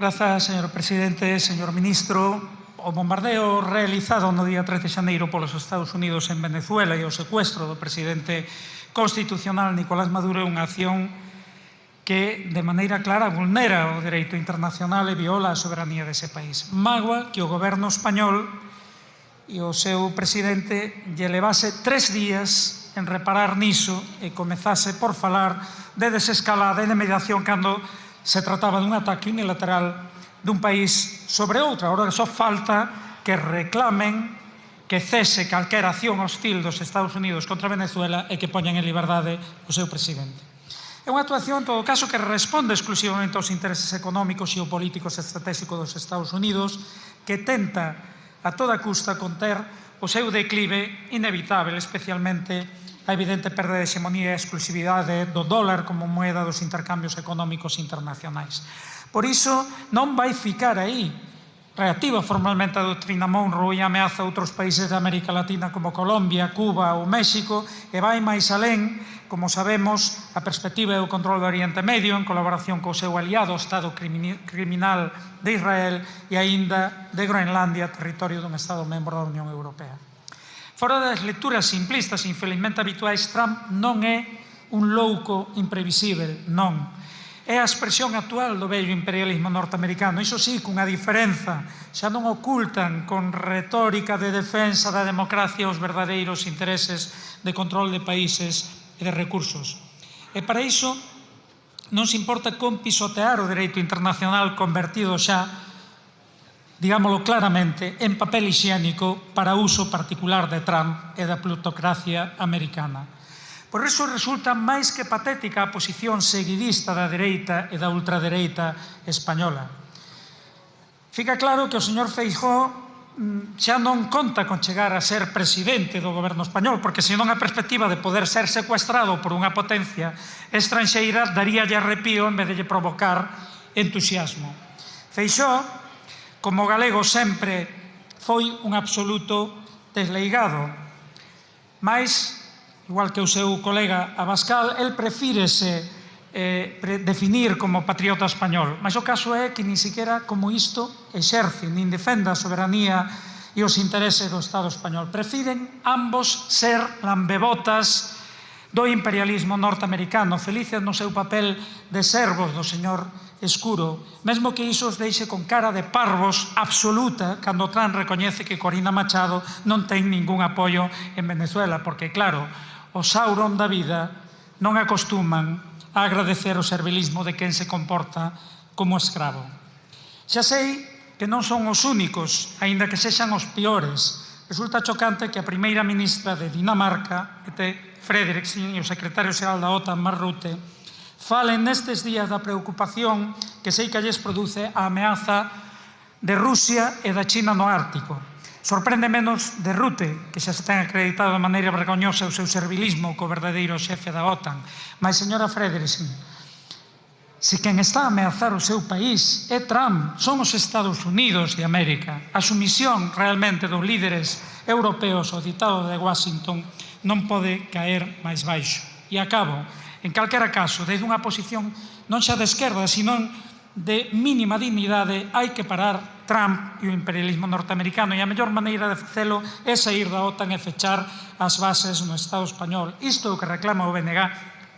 Grazas, señor presidente, señor ministro. O bombardeo realizado no día 13 de xaneiro polos Estados Unidos en Venezuela e o secuestro do presidente constitucional Nicolás Maduro é unha acción que de maneira clara vulnera o dereito internacional e viola a soberanía dese país. Mágoa que o goberno español e o seu presidente lle levase 3 días en reparar niso e comezase por falar de desescalada e de mediación cando se trataba dun ataque unilateral dun país sobre outro. Agora só falta que reclamen que cese calquera acción hostil dos Estados Unidos contra Venezuela e que poñan en liberdade o seu presidente. É unha actuación, en todo caso, que responde exclusivamente aos intereses económicos, xeopolíticos e estratégicos dos Estados Unidos, que tenta a toda custa conter o seu declive inevitable, especialmente a evidente perda de hexemonía e exclusividade do dólar como moeda dos intercambios económicos internacionais. Por iso, non vai ficar aí. Reactiva formalmente a doutrina Monroe e ameaza outros países de América Latina como Colombia, Cuba ou México e vai máis alén, como sabemos, a perspectiva e o control do Oriente Medio en colaboración co seu aliado, o Estado criminal de Israel e aínda de Groenlandia, territorio dun Estado membro da Unión Europea. Fora das lecturas simplistas e infelizmente habituais, Trump non é un louco imprevisível, non. É a expresión actual do vello imperialismo norteamericano, iso sí, cunha diferenza, xa non ocultan con retórica de defensa da democracia os verdadeiros intereses de control de países e de recursos. E para iso non se importa con pisotear o dereito internacional convertido xa, digámoslo claramente, en papel hixiénico para uso particular de Trump e da plutocracia americana. Por iso resulta máis que patética a posición seguidista da dereita e da ultradereita española. Fica claro que o señor Feijóo xa non conta con chegar a ser presidente do goberno español, porque senón a perspectiva de poder ser secuestrado por unha potencia estranxeira daríalle arrepío en vez de lle provocar entusiasmo. Feijóo, como galego, sempre foi un absoluto desleigado, mais igual que o seu colega Abascal, el prefírese definir como patriota español. Mas o caso é que nin siquiera como isto exerce, nin defenda a soberanía e os intereses do Estado español. Prefiren ambos ser lambebotas do imperialismo norteamericano, felices no seu papel de servos do señor Escuro, mesmo que iso os deixe con cara de parvos absoluta cando Trump recoñece que Corina Machado non ten ningún apoio en Venezuela, porque claro, o Sauron da vida non acostuman a agradecer o servilismo de quen se comporta como escravo. Xa sei que non son os únicos, aínda que sexan os piores. Resulta chocante que a primeira ministra de Dinamarca, Mette Frederiksen, e o secretario xeral da OTAN, Mark Rutte, falen nestes días da preocupación que sei que lles produce a ameaza de Rusia e da China no Ártico. Sorprende menos de Rutte, que xa se ten acreditado de maneira vergoñosa o seu servilismo co verdadeiro xefe da OTAN. Mas, señora Frederiksen, se quen está a ameazar o seu país é Trump, son os Estados Unidos de América. A sumisión realmente dos líderes europeos ao ditado de Washington non pode caer máis baixo. E acabo, en calquera caso, desde unha posición non xa de esquerda, sino de mínima dignidade, hai que parar Trump e o imperialismo norteamericano, e a mellor maneira de facelo é sair da OTAN e fechar as bases no Estado español. Isto é o que reclama o BNG,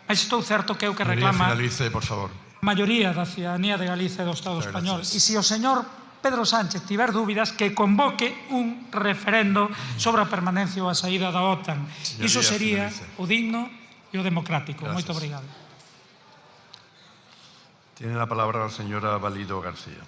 mas estou certo que é o que reclama finalice, por favor, a maioría da cidadanía de Galicia e do Estado español. E se o señor Pedro Sánchez tiver dúbidas, que convoque un referendo sobre a permanencia ou a saída da OTAN. Iso sería o digno e o democrático. Moito obrigado. Tiene la palabra la señora Valido García.